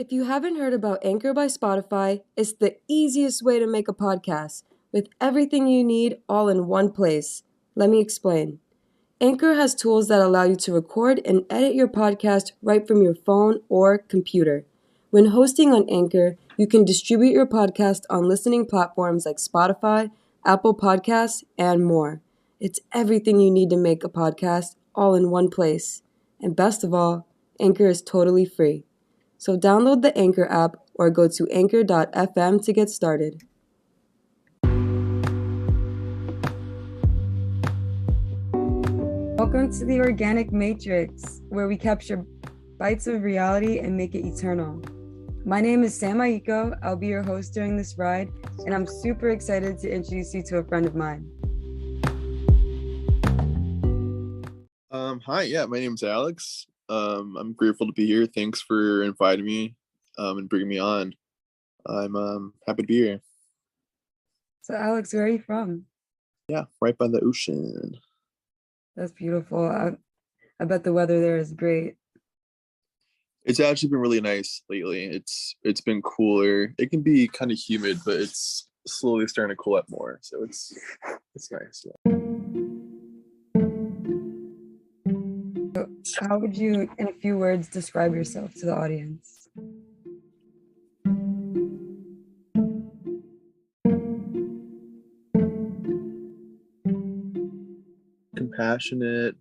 If you haven't heard about Anchor by Spotify, it's the easiest way to make a podcast with everything you need all in one place. Let me explain. Anchor has tools that allow you to record and edit your podcast right from your phone or computer. When hosting on Anchor, you can distribute your podcast on listening platforms like Spotify, Apple Podcasts, and more. It's everything you need to make a podcast all in one place. And best of all, Anchor is totally free. So download the Anchor app or go to anchor.fm to get started. Welcome to the Organic Matrix, where we capture bites of reality and make it eternal. My name is Sam Aiko. I'll be your host during this ride, and I'm super excited to introduce you to a friend of mine. Hi, my name's Alex. I'm grateful to be here. Thanks for inviting me and bringing me on. I'm happy to be here. So Alex, where are you from? Yeah, right by the ocean. That's beautiful. I bet the weather there is great. It's actually been really nice lately. It's been cooler. It can be kind of humid, but it's slowly starting to cool up more. So it's nice. Yeah. How would you, in a few words, describe yourself to the audience? Compassionate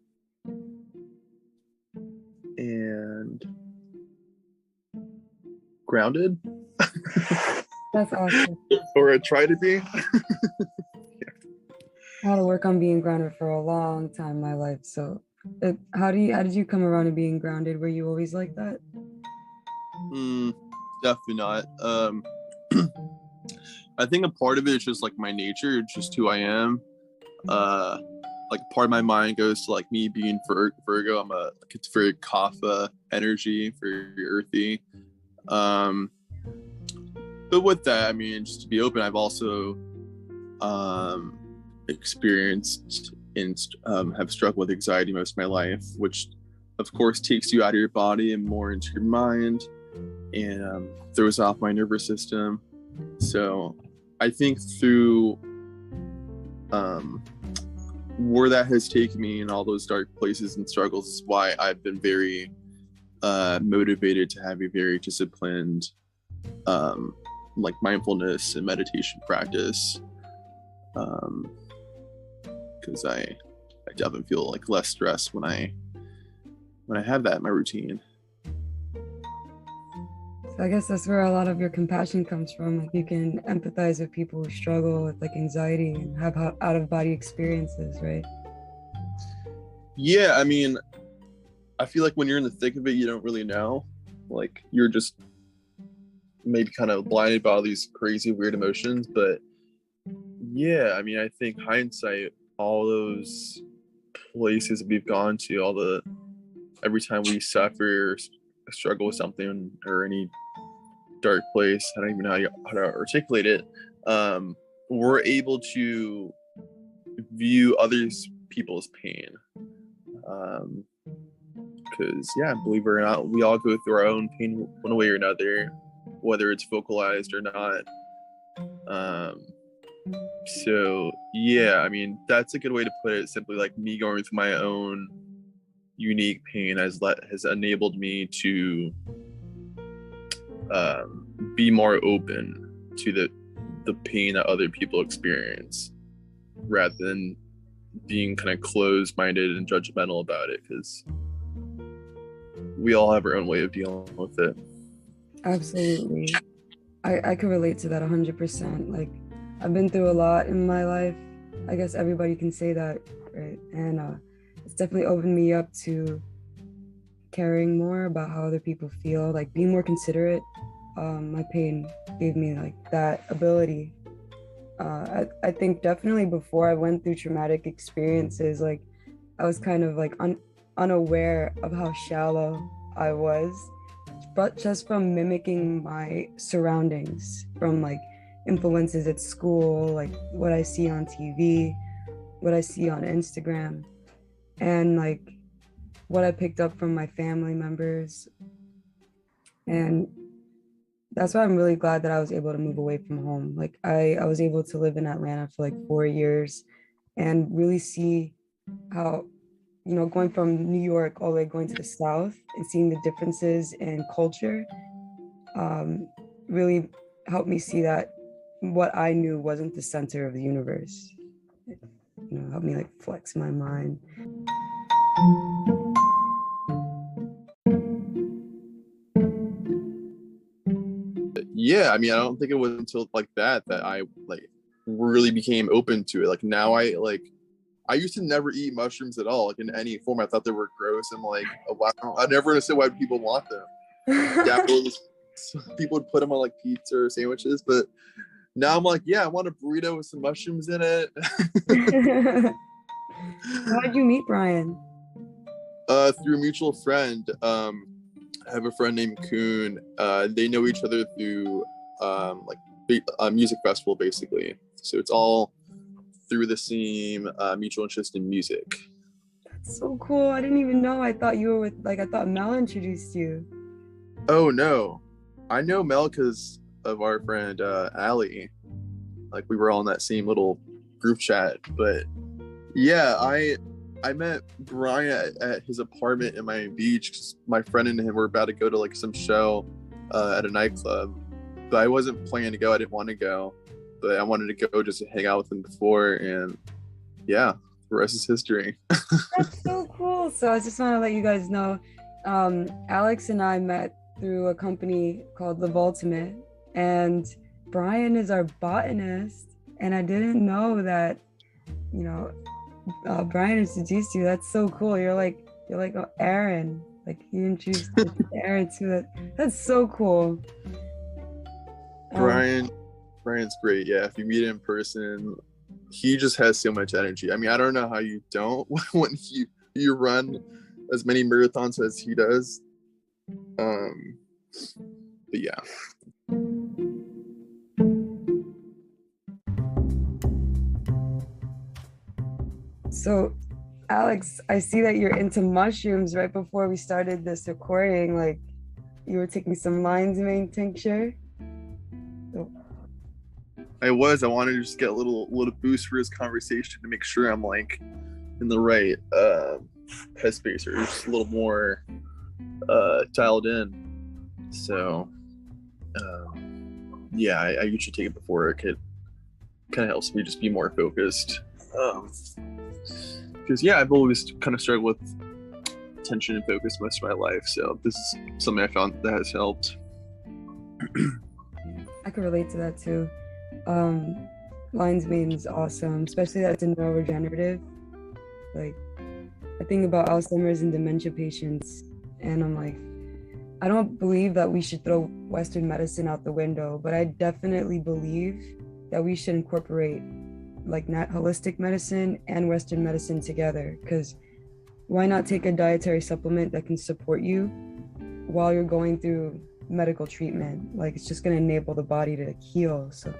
and grounded. That's awesome. Or I try to be. I had to work on being grounded for a long time in my life. So how did you come around to being grounded? Were you always like that? Definitely not. I think a part of it is just like my nature, just who I am. Like part of my mind goes to like me being Virgo. It's very Kapha energy, very earthy. But with that, I mean, just to be open, I've also experienced and have struggled with anxiety most of my life, which of course takes you out of your body and more into your mind and throws off my nervous system. So I think through where that has taken me in all those dark places and struggles is why I've been very motivated to have a very disciplined like mindfulness and meditation practice, because I definitely feel like less stressed when I have that in my routine. So I guess that's where a lot of your compassion comes from. Like you can empathize with people who struggle with like anxiety and have out of body experiences, right? Yeah, I mean, I feel like when you're in the thick of it, you don't really know. Like you're just maybe kind of blinded by all these crazy, weird emotions. But yeah, I mean, I think hindsight, all those places we've gone to, every time we suffer or struggle with something or any dark place, I don't even know how to articulate it, we're able to view people's pain. Because believe it or not, we all go through our own pain one way or another, whether it's vocalized or not. So yeah, I mean, that's a good way to put it. Simply like me going through my own unique pain has enabled me to be more open to the pain that other people experience, rather than being kind of closed-minded and judgmental about it, because we all have our own way of dealing with it. Absolutely. I could relate to that 100%. Like I've been through a lot in my life. I guess everybody can say that, right? And it's definitely opened me up to caring more about how other people feel, like being more considerate. My pain gave me like that ability. I think definitely before I went through traumatic experiences, like I was kind of like unaware of how shallow I was, but just from mimicking my surroundings, from like influences at school, like what I see on TV, what I see on Instagram, and like what I picked up from my family members. And that's why I'm really glad that I was able to move away from home. Like I was able to live in Atlanta for like 4 years and really see how, going from New York all the way going to the South and seeing the differences in culture, um, really helped me see that what I knew wasn't the center of the universe. Helped me like flex my mind. Yeah, I mean, I don't think it was until like that I like really became open to it. Like now I used to never eat mushrooms at all, like in any form. I thought they were gross and like, oh, wow. I never understood why people want them. Yeah, people would put them on like pizza or sandwiches, but now I'm like, yeah, I want a burrito with some mushrooms in it. How did you meet Brian? Through a mutual friend. I have a friend named Kuhn. They know each other through like a music festival, basically. So it's all through the same mutual interest in music. That's so cool. I didn't even know. I thought you were with, like, I thought Mel introduced you. Oh no, I know Mel because of our friend Allie. Like we were all in that same little group chat. But yeah, I met Brian at his apartment in Miami Beach because my friend and him were about to go to like some show at a nightclub, but I wasn't planning to go. I didn't want to go, but I wanted to go just to hang out with him before, and yeah, the rest is history. That's so cool. So I just want to let you guys know, Alex and I met through a company called The Ultimate, and Brian is our botanist. And I didn't know that, you know, Brian introduced you. That's so cool. You're like Aaron. Like he introduced Aaron to it. That's so cool. Um, Brian, Brian's great. Yeah, if you meet him in person, he just has so much energy. I mean, I don't know how you don't when you run as many marathons as he does. Um, but yeah. so Alex, I see that you're into mushrooms. Right before we started this recording, like you were taking some lion's mane tincture. So, I wanted to just get a little boost for his conversation to make sure I'm like in the right headspace or just a little more dialed in. So yeah, I usually take it before it kind of helps me just be more focused. Because yeah, I've always kind of struggled with attention and focus most of my life. So this is something I found that has helped. I can relate to that too. Lion's mane is awesome, especially that it's neuroregenerative. Like I think about Alzheimer's and dementia patients, and I'm like, I don't believe that we should throw Western medicine out the window, but I definitely believe that we should incorporate like not holistic medicine and Western medicine together. Because why not take a dietary supplement that can support you while you're going through medical treatment? Like it's just going to enable the body to heal. So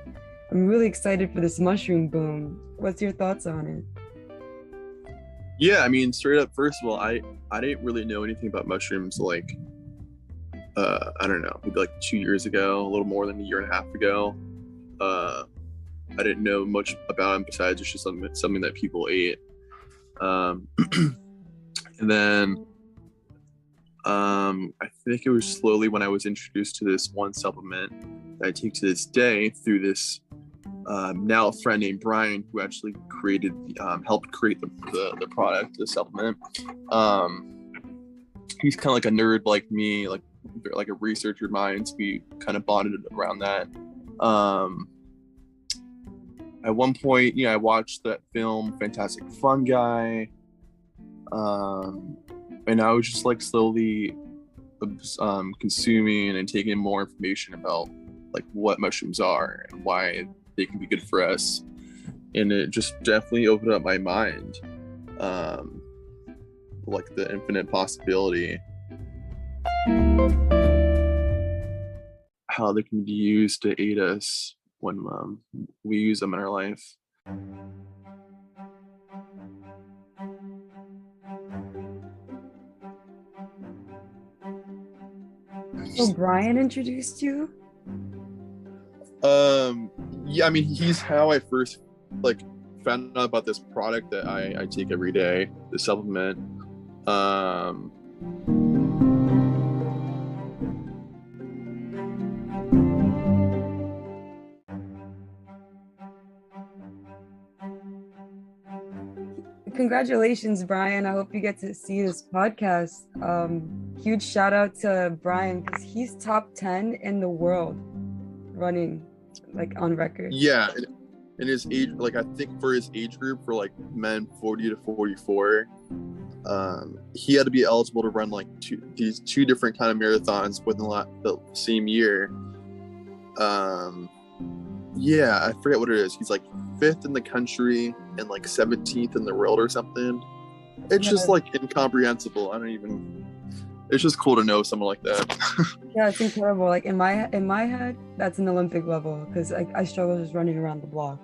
I'm really excited for this mushroom boom. What's your thoughts on it? Yeah, I mean, straight up, first of all, I didn't really know anything about mushrooms like I don't know, maybe like 2 years ago, a little more than a year and a half ago. I didn't know much about them besides it's just something that people ate. And then I think it was slowly when I was introduced to this one supplement that I take to this day through this now a friend named Brian who actually helped create the product, the supplement. He's kind of like a nerd like me, like a researcher mind. So we kind of bonded around that. At one point, I watched that film Fantastic Fungi, and I was just like slowly consuming and taking more information about like what mushrooms are and why they can be good for us, and it just definitely opened up my mind, like the infinite possibility, how they can be used to aid us when we use them in our life. So Brian introduced you? Yeah, I mean, he's how I first like found out about this product that I take every day, the supplement. Um, Congratulations, Brian. I hope you get to see this podcast. Huge shout out to Brian because he's top 10 in the world running like on record. yeah, in his age, like I think for his age group, for like men 40 to 44, he had to be eligible to run like these two different kind of marathons within the same year. Yeah, I forget what it is. He's like fifth in the country and like 17th in the world or something. It's Yeah, just like incomprehensible. It's just cool to know someone like that. yeah, it's incredible. Like in my head, that's an Olympic level because I struggle just running around the block.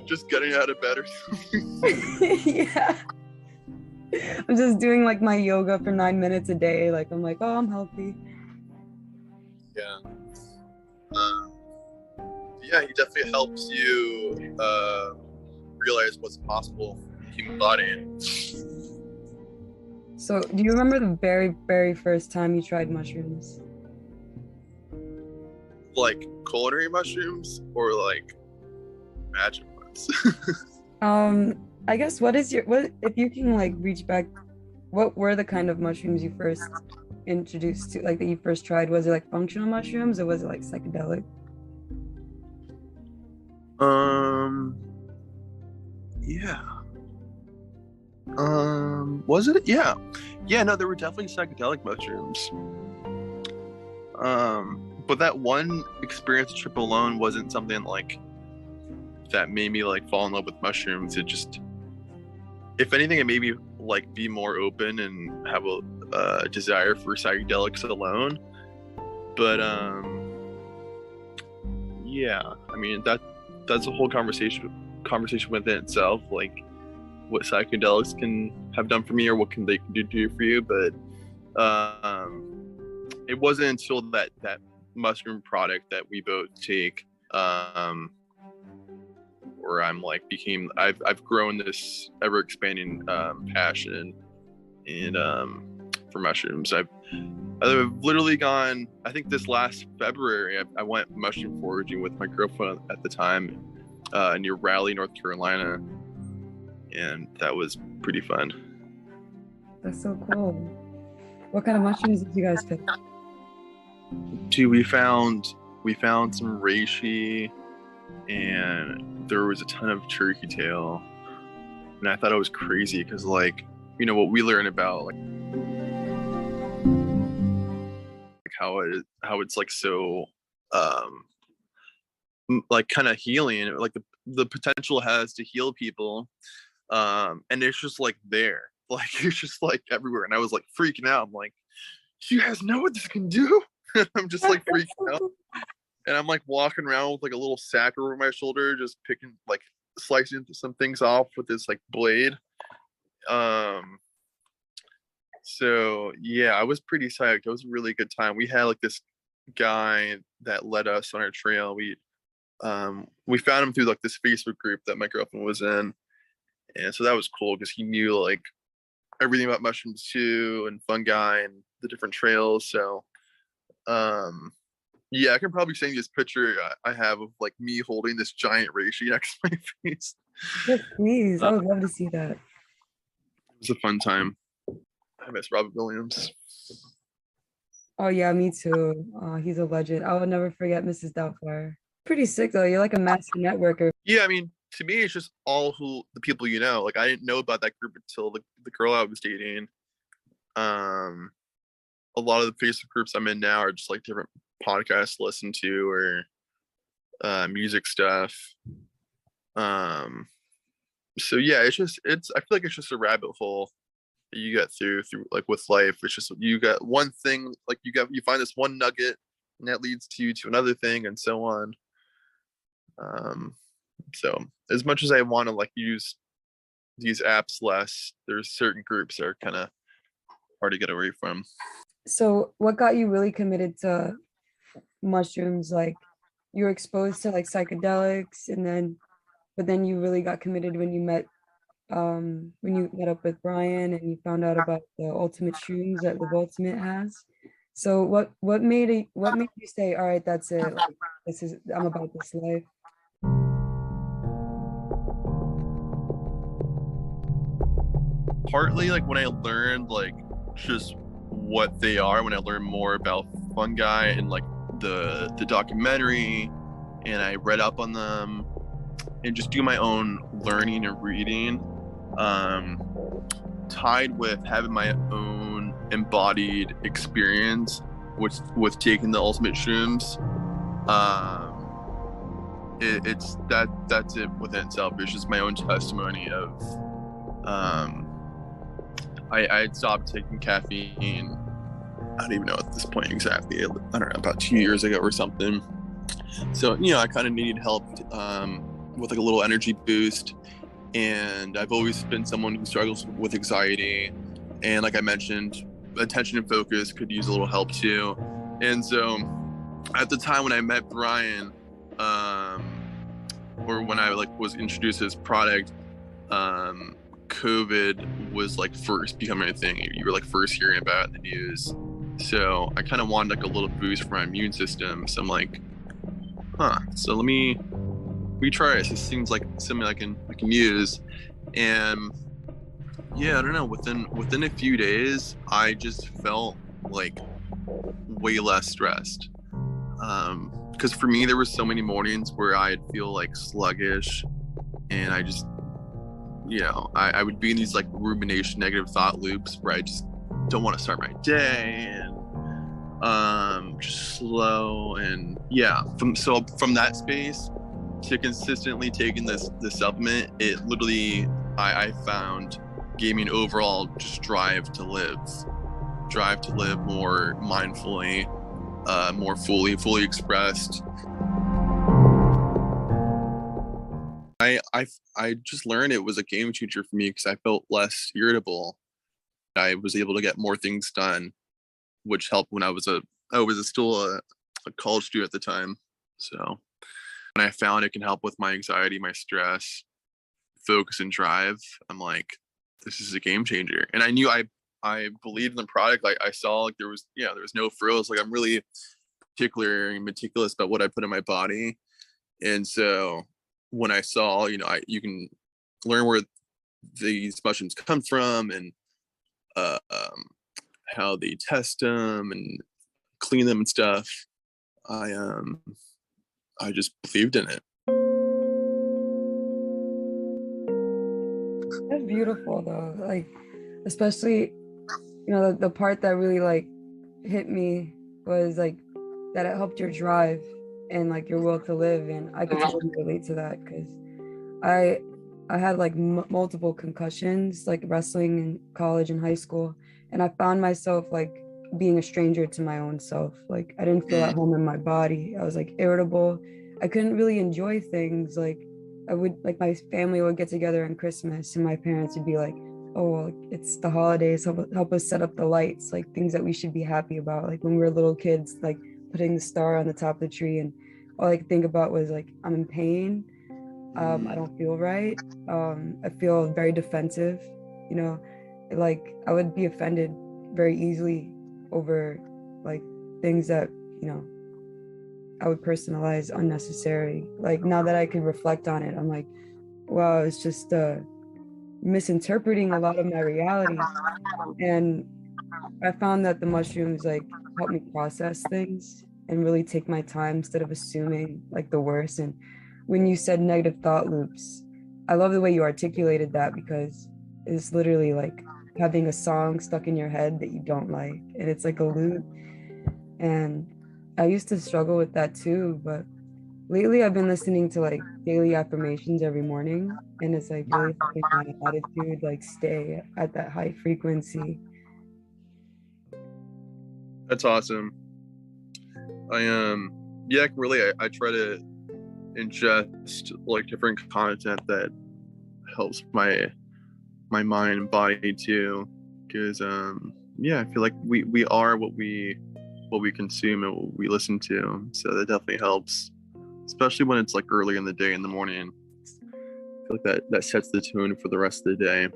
Just getting out of bed or something. Yeah. I'm just doing like my yoga for 9 minutes a day. Like I'm like, oh, I'm healthy. Yeah. Um, yeah, he definitely helps you realize what's possible in the human body. So, do you remember the very, very first time you tried mushrooms? Like culinary mushrooms or like magic ones. I guess what if you can like reach back, what were the kind of mushrooms you first introduced to, like that you first tried? Was it like functional mushrooms or was it like psychedelic? Yeah. Was it? Yeah. Yeah, no, there were definitely psychedelic mushrooms. But that one experience trip alone wasn't something like that made me like fall in love with mushrooms. It just, if anything, it made me like be more open and have a desire for psychedelics alone. But yeah, I mean that's a whole conversation within itself, like what psychedelics can have done for me or what can they do for you. But it wasn't until that mushroom product that we both take where I'm like I've grown this ever expanding passion and for mushrooms. I've literally gone, I think this last February I went mushroom foraging with my girlfriend at the time near Raleigh, North Carolina, and that was pretty fun. That's so cool. What kind of mushrooms did you guys pick? Dude, we found some reishi, and there was a ton of turkey tail, and I thought it was crazy because, like, you know what we learn about like how it's like so like kind of healing, like the potential it has to heal people, and it's just like there, like it's just like everywhere, and I was like freaking out. I'm like, you guys know what this can do? I'm just like freaking out, and I'm like walking around with like a little sack over my shoulder, just picking like slicing some things off with this like blade. So yeah, I was pretty psyched. It was a really good time. We had like this guy that led us on our trail. We found him through like this Facebook group that my girlfriend was in, and so that was cool because he knew like everything about mushrooms too and fungi and the different trails. So yeah, I can probably send you this picture I have of like me holding this giant reishi next to my face. Yes, please. I would love to see that. It was a fun time. I miss Robert Williams. Oh yeah, me too. He's a legend. I will never forget Mrs. Doubtfire. Pretty sick though. You're like a master networker. Yeah, I mean, to me, it's just all the people you know. Like, I didn't know about that group until the girl I was dating. A lot of the Facebook groups I'm in now are just like different podcasts to listen to or music stuff. So yeah, I feel like it's just a rabbit hole that you get through like with life. It's just you got one thing, like you find this one nugget, and that leads to another thing, and so on. So as much as I want to like use these apps less, there's certain groups that are kind of hard to get away from. So what got you really committed to mushrooms, like you were exposed to like psychedelics, and then but then you really got committed when you met up with Brian and you found out about the ultimate shrooms that Live Ultimate has. So what made you say, all right, that's it, like this is I'm about this life? Partly like when I learned like just what they are, when I learned more about fungi and like the documentary, and I read up on them and just do my own learning and reading, um, tied with having my own embodied experience with taking the ultimate shrooms. It's that's it within itself. It's just my own testimony of um, I had stopped taking caffeine. I don't even know at this point exactly. I don't know, about 2 years ago or something. So I kind of needed help with like a little energy boost, and I've always been someone who struggles with anxiety, and like I mentioned, attention and focus could use a little help too. And so at the time when I met Brian, or when I like was introduced to his product, COVID was like first becoming a thing. You were like first hearing about it in the news. So I kind of wanted like a little boost for my immune system. So I'm like, so let me try this. This seems like something I can use. And yeah, I don't know, within a few days I just felt like way less stressed. Because for me there were so many mornings where I'd feel like sluggish, and I just I would be in these like rumination negative thought loops where I just don't want to start my day, and just slow. And yeah, from that space to consistently taking this supplement, it literally I found gave me an overall just drive to live more mindfully, more fully expressed. I just learned it was a game changer for me because I felt less irritable. I was able to get more things done, which helped when I was still a college student at the time. So when I found it can help with my anxiety, my stress, focus, and drive, I'm like, this is a game changer. And I knew I believed in the product. Like I saw like there was no frills. Like I'm really particular and meticulous about what I put in my body. And so when I saw, you can learn where these mushrooms come from, and how they test them and clean them and stuff, I just believed in it. That's beautiful though. Like, especially, the part that really like hit me was like that it helped your drive and like your will to live. And I could totally relate to that because I I had like multiple concussions, like wrestling in college and high school, and I found myself like being a stranger to my own self. Like I didn't feel at home in my body. I was like irritable. I couldn't really enjoy things. Like I would like my family would get together on Christmas, and my parents would be like, "Oh, well, it's the holidays. Help us set up the lights, like things that we should be happy about." Like when we were little kids, like putting the star on the top of the tree, and all I could think about was like, I'm in pain. I don't feel right. I feel very defensive, you know, like I would be offended very easily over like things that, you know, I would personalize unnecessary. Like now that I can reflect on it, I'm like, wow, it's just misinterpreting a lot of my reality. And I found that the mushrooms like help me process things and really take my time instead of assuming like the worst. And when you said negative thought loops, I love the way you articulated that because it's literally like having a song stuck in your head that you don't like, and it's like a loop. And I used to struggle with that too, but lately I've been listening to like daily affirmations every morning, and it's like really helping my attitude like stay at that high frequency. That's awesome. I yeah, really I try to ingest like different content that helps my mind and body too, because yeah, I feel like we are what we what we consume and what we listen to. So that definitely helps, especially when it's like early in the day, in the morning. I feel like that sets the tone for the rest of the day.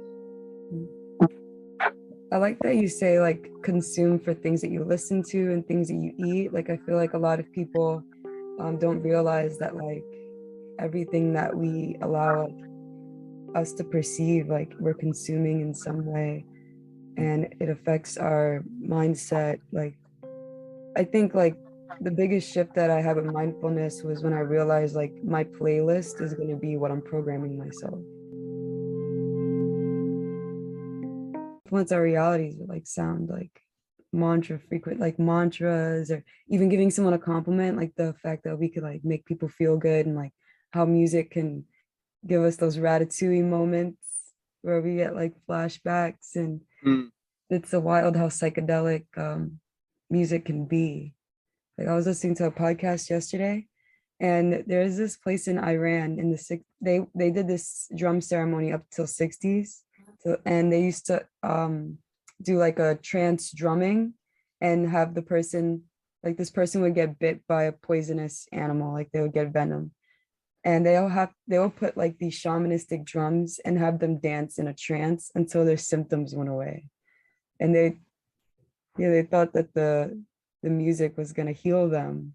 I like that you say like consume for things that you listen to and things that you eat. Like I feel like a lot of people don't realize that like everything that we allow us to perceive, like we're consuming in some way, and it affects our mindset. Like I think like the biggest shift that I had with mindfulness was when I realized like my playlist is going to be what I'm programming myself. Influence our realities with like sound, like frequent like mantras, or even giving someone a compliment, like the fact that we could like make people feel good, and like how music can give us those ratatouille moments where we get like flashbacks. And it's so wild how psychedelic music can be. Like I was listening to a podcast yesterday, and there's this place in Iran in the they did this drum ceremony up till 60s. So, and they used to do like a trance drumming and have the person, like this person would get bit by a poisonous animal, like they would get venom. And they'll put like these shamanistic drums and have them dance in a trance until their symptoms went away. And they thought that the music was gonna heal them.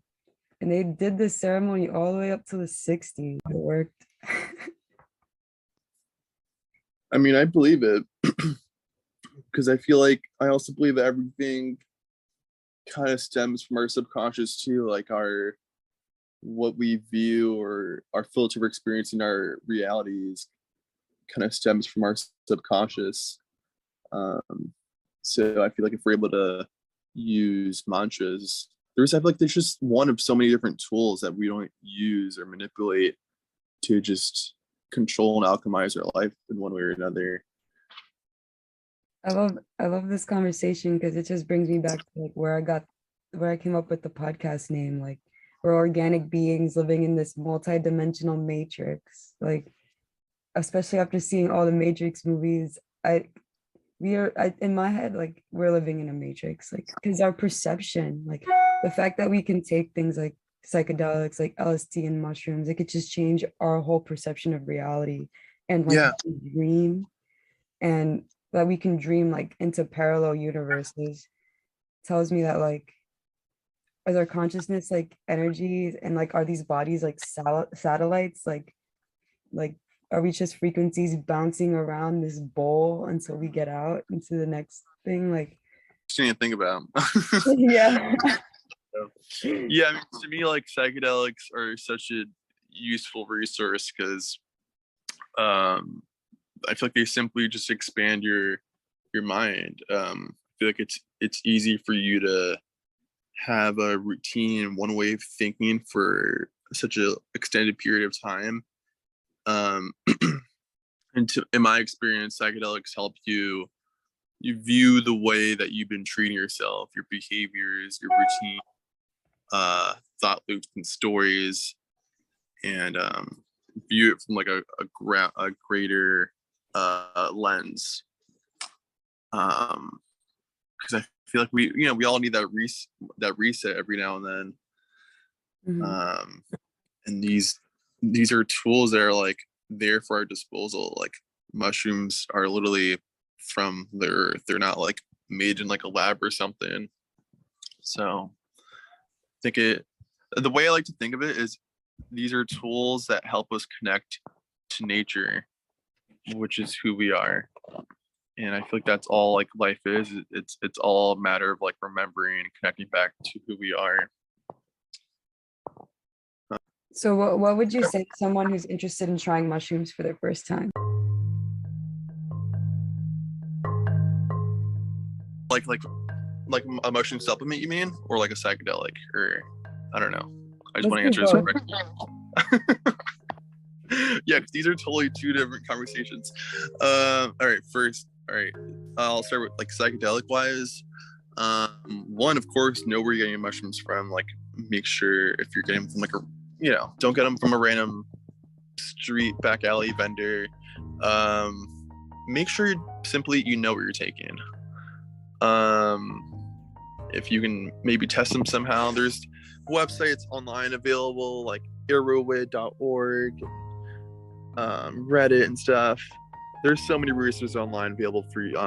And they did this ceremony all the way up to the 60s. It worked. I mean, I believe it because I feel like I also believe that everything kind of stems from our subconscious too, like our what we view or our filter of experiencing our realities kind of stems from our subconscious. So I feel like if we're able to use mantras, I feel like there's just one of so many different tools that we don't use or manipulate to just control and alchemize our life in one way or another. I love this conversation because it just brings me back to like where I came up with the podcast name. Like we're organic beings living in this multi-dimensional matrix. Like especially after seeing all the Matrix movies, in my head, like we're living in a matrix, like because our perception, like the fact that we can take things like psychedelics, like LSD and mushrooms, it could just change our whole perception of reality. And like Yeah. dream, and that we can dream like into parallel universes tells me that like is our consciousness like energies, and like are these bodies like satellites, like are we just frequencies bouncing around this bowl until we get out into the next thing? Like Interesting to think about. yeah. Yeah, I mean, to me, like psychedelics are such a useful resource because I feel like they simply just expand your mind. I feel like it's easy for you to have a routine, one way of thinking for such a extended period of time. In my experience, psychedelics help you view the way that you've been treating yourself, your behaviors, your routine, thought loops and stories, and view it from like a greater lens. Because I feel like we all need that reset every now and then. Mm-hmm. And these are tools that are like there for our disposal. Like mushrooms are literally from the earth. They're not like made in like a lab or something. So I think the way I like to think of it is these are tools that help us connect to nature, which is who we are. And I feel like that's all like life is. It's all a matter of like remembering and connecting back to who we are. So what would you say to someone who's interested in trying mushrooms for their first time? Like a mushroom supplement, you mean? Or like a psychedelic? Or I don't know. I just want to answer this quick. Yeah, because these are totally two different conversations. All right. I'll start with like psychedelic wise. One, of course, know where you're getting your mushrooms from. Like, make sure if you're getting them from like don't get them from a random street back alley vendor. Make sure simply you know what you're taking. if you can maybe test them somehow. There's websites online available like erowid.org, Reddit and stuff. There's so many resources online available for you.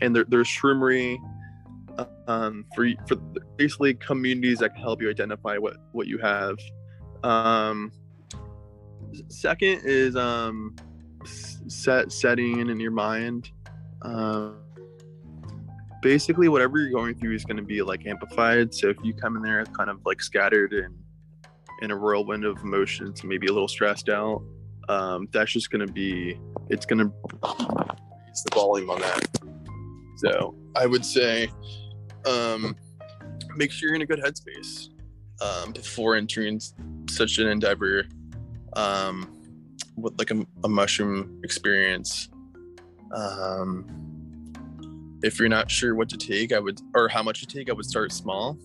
And there's Shroomery, for basically communities that can help you identify what you have. Second is setting in your mind. Basically whatever you're going through is going to be like amplified. So if you come in there kind of like scattered and in a whirlwind of emotions, maybe a little stressed out, that's just going to be, it's going to raise the volume on that. So I would say make sure you're in a good headspace before entering such an endeavor with like a mushroom experience. If you're not sure what to take, or how much to take, I would start small.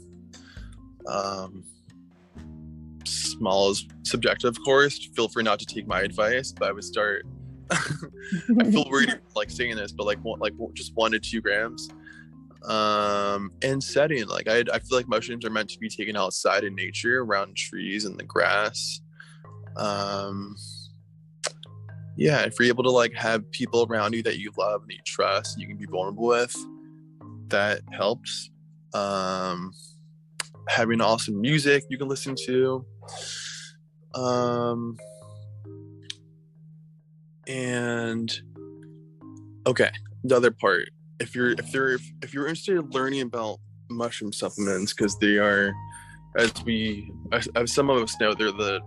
Small is subjective, of course. Feel free not to take my advice, but I would start. I feel weird like saying this, but like just 1 to 2 grams. And setting, like I feel like mushrooms are meant to be taken outside in nature, around trees and the grass. Yeah, if you're able to like have people around you that you love and you trust, you can be vulnerable with, that helps. Having awesome music you can listen to. And okay, the other part, if you're interested in learning about mushroom supplements, because they are, as some of us know, they're the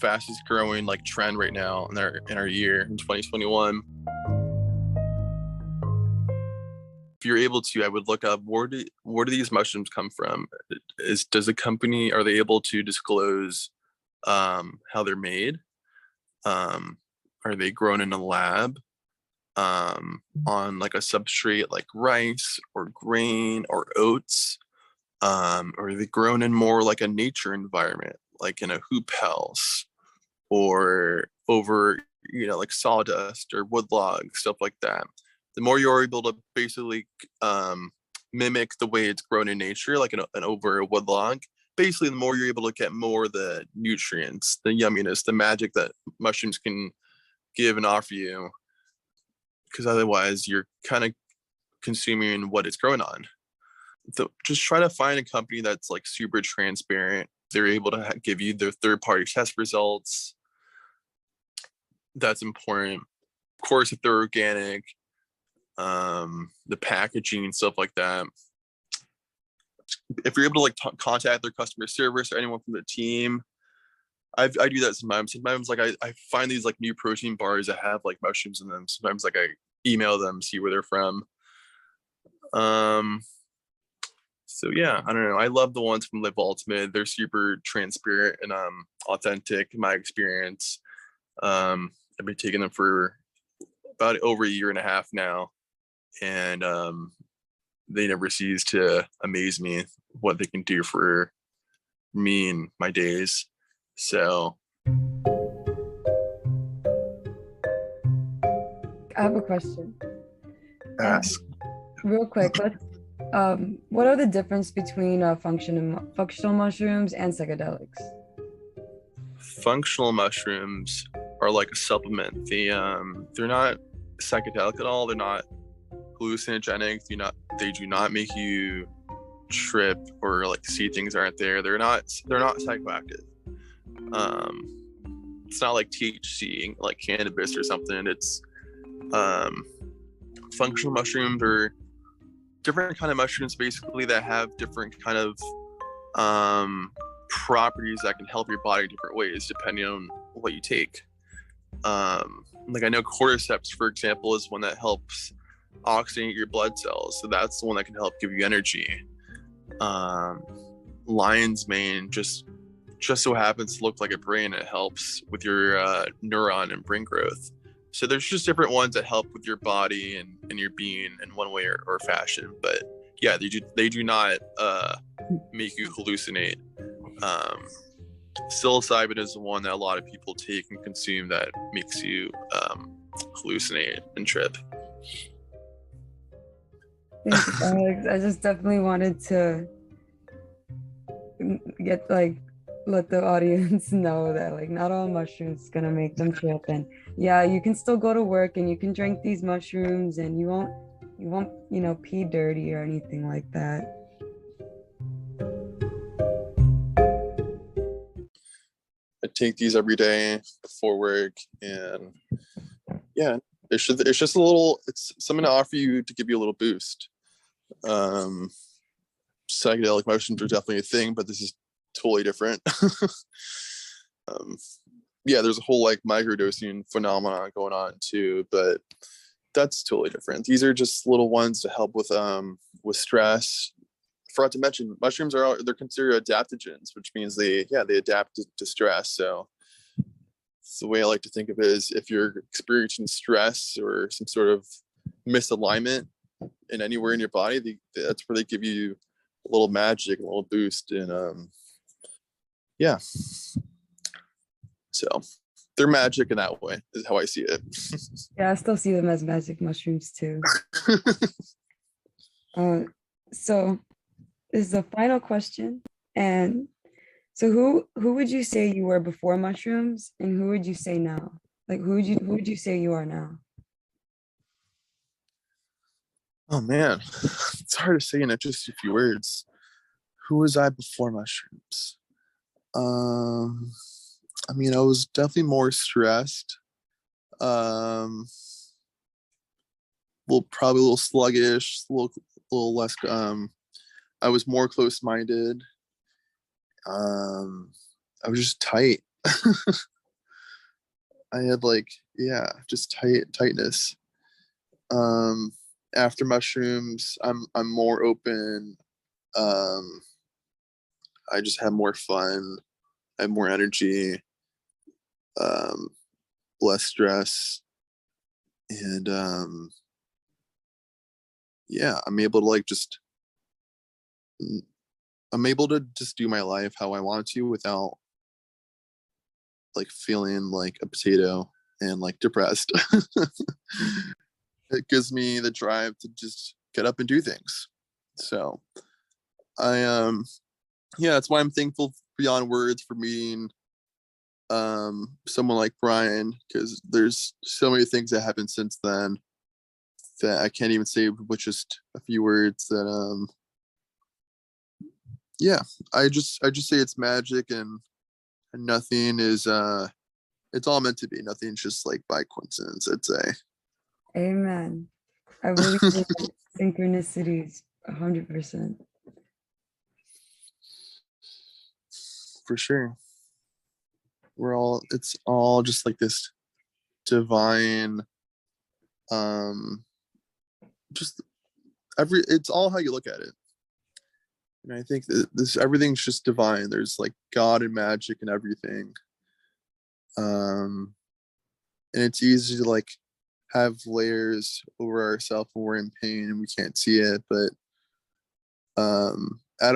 fastest growing like trend right now in our year in 2021. If you're able to, I would look up where do these mushrooms come from. Does a company, are they able to disclose how they're made? Are they grown in a lab on like a substrate like rice or grain or oats? Or are they grown in more like a nature environment, like in a hoop house or over, like sawdust or wood logs, stuff like that? The more you're able to basically mimic the way it's grown in nature, like an over a wood log, basically the more you're able to get more of the nutrients, the yumminess, the magic that mushrooms can give and offer you, because otherwise you're kind of consuming what it's growing on. So just try to find a company that's like super transparent. They're able to give you their third-party test results. That's important. Of course, if they're organic, the packaging and stuff like that. If you're able to like contact their customer service or anyone from the team, I do that sometimes. Sometimes like I find these like new protein bars that have like mushrooms in them. Sometimes like I email them, see where they're from. So yeah, I don't know. I love the ones from Live Ultimate. They're super transparent and authentic in my experience. I've been taking them for about over a year and a half now, and they never cease to amaze me what they can do for me and my days. So I have a question. ask. Real quick, what are the difference between functional mushrooms and psychedelics? Functional mushrooms are like a supplement. They're not psychedelic at all. They're not hallucinogenic. They do not make you trip or like see things aren't there. They're not psychoactive. It's not like THC, like cannabis or something. It's functional mushrooms are different kind of mushrooms basically that have different kind of properties that can help your body in different ways depending on what you take. Like I know cordyceps, for example, is one that helps oxygenate your blood cells, so that's the one that can help give you energy. Lion's mane just so happens to look like a brain. It helps with your neuron and brain growth. So there's just different ones that help with your body and your being in one way or fashion. But yeah, they do not make you hallucinate. Psilocybin is the one that a lot of people take and consume that makes you hallucinate and trip. Thank you, Alex. I just definitely wanted to get like let the audience know that like not all mushrooms is gonna make them trip, and yeah, you can still go to work and you can drink these mushrooms and you won't pee dirty or anything like that. I take these every day before work, and yeah, it's just a little. It's something to offer you to give you a little boost. Um, Psychedelic mushrooms are definitely a thing, but this is totally different. um, yeah, there's a whole like microdosing phenomenon going on too, but that's totally different. These are just little ones to help with stress. Forgot to mention, mushrooms they're considered adaptogens, which means they adapt to stress. So the way I like to think of it is if you're experiencing stress or some sort of misalignment in anywhere in your body, that's where they give you a little magic, a little boost, and yeah. So they're magic in that way, is how I see it. Yeah, I still see them as magic mushrooms too. So this is the final question, and so who would you say you were before mushrooms, and who would you say now? Like who would you say you are now? Oh man, it's hard to say in just a few words. Who was I before mushrooms? Um, I mean, I was definitely more stressed. Um, well, probably a little sluggish, little less. I was more close-minded. Um, I was just tight. I had like, yeah, just tightness. Um, After mushrooms, I'm more open. Um, I just have more fun. I have more energy. Um, Less stress, and yeah, I'm able to just do my life how I want to without like feeling like a potato and like depressed. It gives me the drive to just get up and do things. So I yeah, that's why I'm thankful beyond words for meeting someone like Brian, because there's so many things that happened since then that I can't even say with just a few words that yeah, I just say it's magic, and nothing is it's all meant to be. Nothing's just like by coincidence, I'd say. Amen. I believe in synchronicities 100%. For sure. It's all just like this divine um just it's all how you look at it. And I think that this everything's just divine. There's like God and magic and everything. Um and it's easy to like have layers over ourselves when we're in pain and we can't see it, but at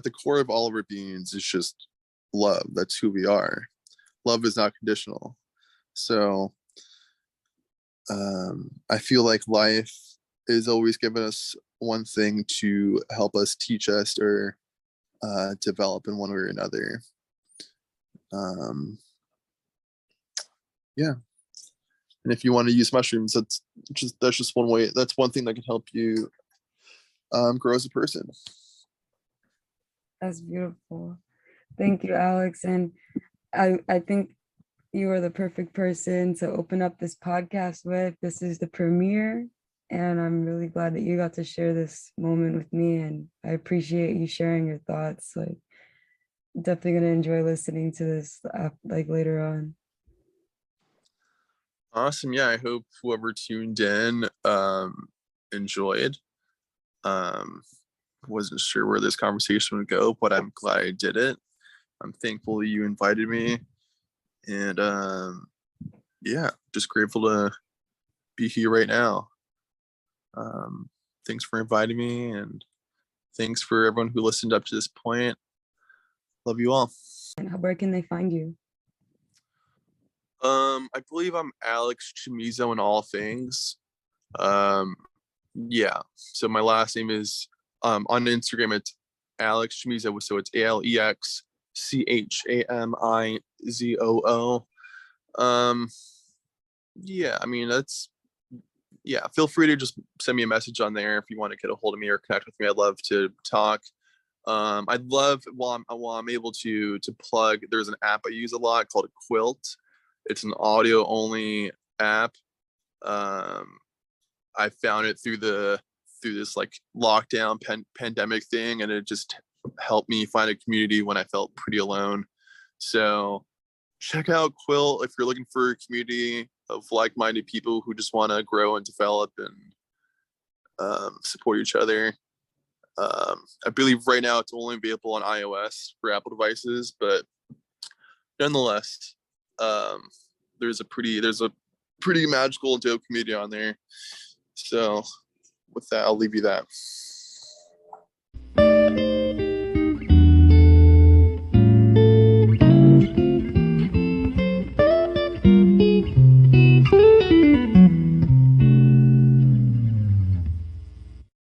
the core of all of our beings is just love. That's who we are. Love is not conditional. So I feel like life is always giving us one thing to help us teach us or develop in one way or another. Um, yeah, and if you want to use mushrooms, that's just one way. That's one thing that can help you grow as a person. That's beautiful. Thank you, Alex. And I think you are the perfect person to open up this podcast with. This is the premiere, and I'm really glad that you got to share this moment with me. And I appreciate you sharing your thoughts. Like, definitely gonna enjoy listening to this like later on. Awesome. Yeah, I hope whoever tuned in enjoyed. Um, wasn't sure where this conversation would go, but I'm glad I did it. I'm thankful you invited me, and yeah, just grateful to be here right now. Um, Thanks for inviting me, and thanks for everyone who listened up to this point. Love you all. And where can they find you? I believe I'm Alex Chamizo in all things. Um, Yeah. So my last name is on Instagram it's Alex Chamizo. So it's AlexChamizoo. Um, yeah, I mean that's yeah. Feel free to just send me a message on there if you want to get a hold of me or connect with me. I'd love to talk. I'd love while I'm able to plug. There's an app I use a lot called Quilt. It's an audio only app. Um, I found it through this like lockdown pandemic thing, and it just helped me find a community when I felt pretty alone. So check out Quilt if you're looking for a community of like-minded people who just want to grow and develop and support each other. I believe right now it's only available on iOS for Apple devices, but nonetheless, um, there's a pretty magical and dope community on there. So with that, I'll leave you that.